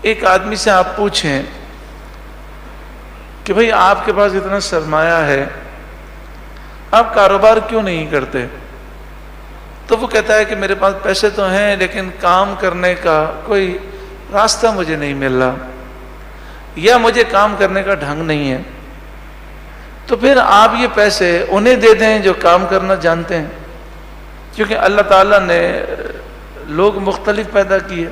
ایک آدمی سے آپ پوچھیں کہ بھئی آپ کے پاس اتنا سرمایہ ہے، آپ کاروبار کیوں نہیں کرتے؟ تو وہ کہتا ہے کہ میرے پاس پیسے تو ہیں لیکن کام کرنے کا کوئی راستہ مجھے نہیں مل رہا، یا مجھے کام کرنے کا ڈھنگ نہیں ہے۔ تو پھر آپ یہ پیسے انہیں دے دیں جو کام کرنا جانتے ہیں، کیونکہ اللہ تعالیٰ نے لوگ مختلف پیدا کیے۔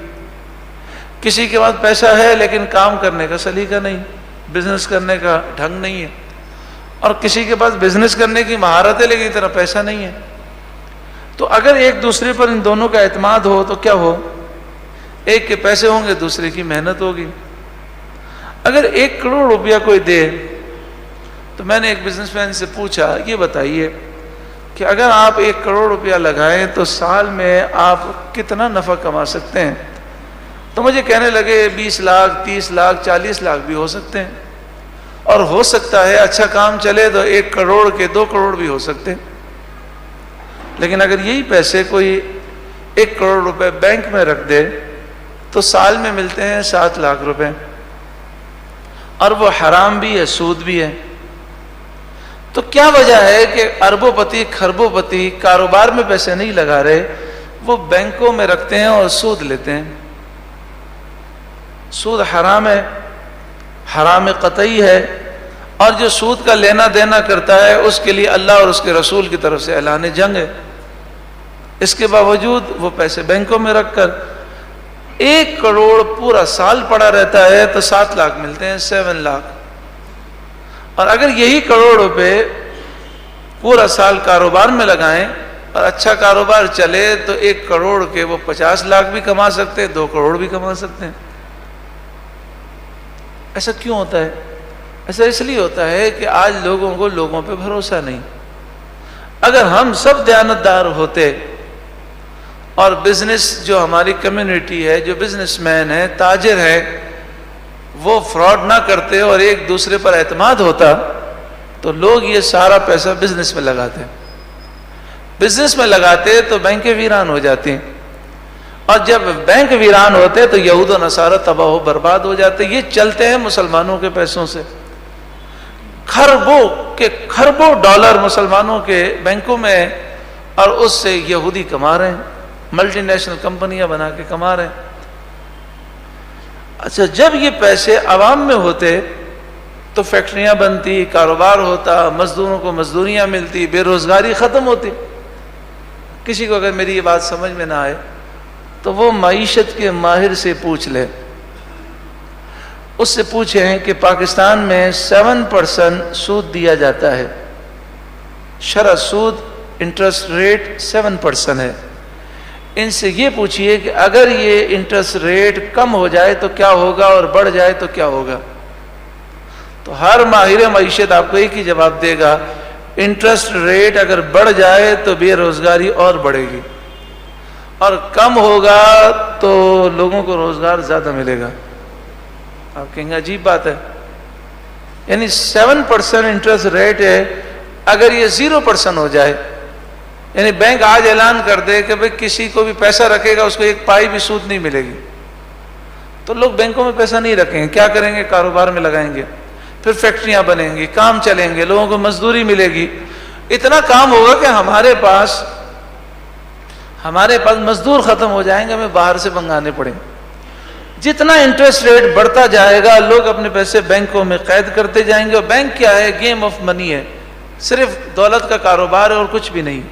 کسی کے پاس پیسہ ہے لیکن کام کرنے کا سلیقہ نہیں، بزنس کرنے کا ڈھنگ نہیں ہے، اور کسی کے پاس بزنس کرنے کی مہارت ہے لیکن اتنا پیسہ نہیں ہے۔ تو اگر ایک دوسرے پر ان دونوں کا اعتماد ہو تو کیا ہو؟ ایک کے پیسے ہوں گے، دوسرے کی محنت ہوگی۔ اگر 1 کروڑ روپیہ کوئی دے، تو میں نے ایک بزنس مین سے پوچھا، یہ بتائیے کہ اگر آپ 1 کروڑ روپیہ لگائیں تو سال میں آپ کتنا نفع کما سکتے ہیں؟ تو مجھے کہنے لگے 20 لاکھ 30 لاکھ 40 لاکھ بھی ہو سکتے ہیں، اور ہو سکتا ہے اچھا کام چلے تو 1 کروڑ کے 2 کروڑ بھی ہو سکتے ہیں۔ لیکن اگر یہی پیسے کوئی 1 کروڑ روپے بینک میں رکھ دے تو سال میں ملتے ہیں 7 لاکھ روپے، اور وہ حرام بھی ہے، سود بھی ہے۔ تو کیا وجہ ہے کہ اربوں پتی کھربوں پتی کاروبار میں پیسے نہیں لگا رہے، وہ بینکوں میں رکھتے ہیں اور سود لیتے ہیں؟ سود حرام ہے، حرام قطعی ہے، اور جو سود کا لینا دینا کرتا ہے اس کے لیے اللہ اور اس کے رسول کی طرف سے اعلان جنگ ہے۔ اس کے باوجود وہ پیسے بینکوں میں رکھ کر 1 کروڑ پورا سال پڑا رہتا ہے تو 7 لاکھ ملتے ہیں، 7 لاکھ۔ اور اگر یہی کروڑ روپے پورا سال کاروبار میں لگائیں اور اچھا کاروبار چلے تو 1 کروڑ کے وہ 50 لاکھ بھی کما سکتے ہیں، 2 کروڑ بھی کما سکتے ہیں۔ ایسا کیوں ہوتا ہے؟ ایسا اس لیے ہوتا ہے کہ آج لوگوں کو لوگوں پہ بھروسہ نہیں۔ اگر ہم سب دیانتدار ہوتے اور بزنس جو ہماری کمیونٹی ہے، جو بزنس مین ہے، تاجر ہے، وہ فراڈ نہ کرتے اور ایک دوسرے پر اعتماد ہوتا تو لوگ یہ سارا پیسہ بزنس میں لگاتے۔ بزنس میں لگاتے تو بینکیں ویران ہو جاتی، اور جب بینک ویران ہوتے تو یہود و نصارہ تباہ و برباد ہو جاتے۔ یہ چلتے ہیں مسلمانوں کے پیسوں سے، کھربوں ڈالر مسلمانوں کے بینکوں میں، اور اس سے یہودی کما رہے ہیں، ملٹی نیشنل کمپنیاں بنا کے کما رہے ہیں۔ اچھا، جب یہ پیسے عوام میں ہوتے تو فیکٹریاں بنتی، کاروبار ہوتا، مزدوروں کو مزدوریاں ملتی، بے روزگاری ختم ہوتی۔ کسی کو اگر میری یہ بات سمجھ میں نہ آئے تو وہ معیشت کے ماہر سے پوچھ لے، اس سے پوچھیں کہ پاکستان میں 7% سود دیا جاتا ہے، شرح سود انٹرسٹ ریٹ 7% ہے۔ ان سے یہ پوچھئے کہ اگر یہ انٹرسٹ ریٹ کم ہو جائے تو کیا ہوگا اور بڑھ جائے تو کیا ہوگا؟ تو ہر ماہر معیشت آپ کو ایک ہی جواب دے گا، انٹرسٹ ریٹ اگر بڑھ جائے تو بے روزگاری اور بڑھے گی، اور کم ہوگا تو لوگوں کو روزگار زیادہ ملے گا۔ آپ کہیں گے عجیب بات ہے، یعنی 7% انٹرسٹ ریٹ ہے، اگر یہ 0% ہو جائے، یعنی بینک آج اعلان کر دے کہ بھئی کسی کو بھی پیسہ رکھے گا اس کو 1 پائی بھی سود نہیں ملے گی، تو لوگ بینکوں میں پیسہ نہیں رکھیں گے، کیا کریں گے؟ کاروبار میں لگائیں گے، پھر فیکٹریاں بنیں گی، کام چلیں گے، لوگوں کو مزدوری ملے گی، اتنا کام ہوگا کہ ہمارے پاس مزدور ختم ہو جائیں گے، ہمیں باہر سے منگانے پڑیں گے۔ جتنا انٹرسٹ ریٹ بڑھتا جائے گا لوگ اپنے پیسے بینکوں میں قید کرتے جائیں گے، اور بینک کیا ہے؟ گیم آف منی ہے، صرف دولت کا کاروبار ہے اور کچھ بھی نہیں۔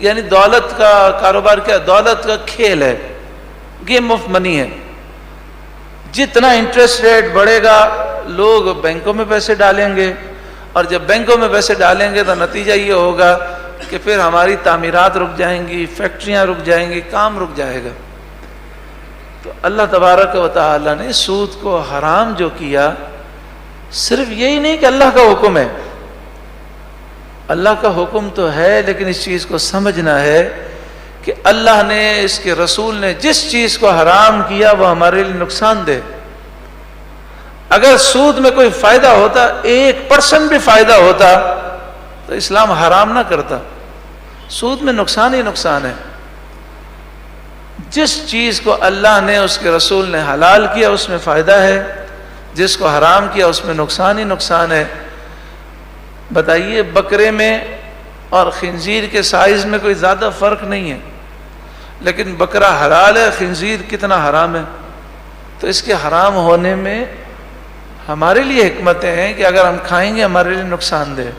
یعنی دولت کا کاروبار کیا؟ دولت کا کھیل ہے، گیم آف منی ہے۔ جتنا انٹرسٹ ریٹ بڑھے گا لوگ بینکوں میں پیسے ڈالیں گے، اور جب بینکوں میں پیسے ڈالیں گے تو نتیجہ یہ ہوگا کہ پھر ہماری تعمیرات رک جائیں گی، فیکٹریاں رک جائیں گی، کام رک جائے گا۔ تو اللہ تبارک و تعالی نے سود کو حرام جو کیا، صرف یہی نہیں کہ اللہ کا حکم ہے، اللہ کا حکم تو ہے، لیکن اس چیز کو سمجھنا ہے کہ اللہ نے، اس کے رسول نے جس چیز کو حرام کیا وہ ہمارے لیے نقصان دہ۔ اگر سود میں کوئی فائدہ ہوتا، 1% بھی فائدہ ہوتا تو اسلام حرام نہ کرتا۔ سود میں نقصان ہی نقصان ہے۔ جس چیز کو اللہ نے اس کے رسول نے حلال کیا اس میں فائدہ ہے، جس کو حرام کیا اس میں نقصان ہی نقصان ہے۔ بتائیے بکرے میں اور خنزیر کے سائز میں کوئی زیادہ فرق نہیں ہے، لیکن بکرا حلال ہے، خنزیر کتنا حرام ہے۔ تو اس کے حرام ہونے میں ہمارے لیے حکمتیں ہیں کہ اگر ہم کھائیں گے ہمارے لیے نقصان دہ۔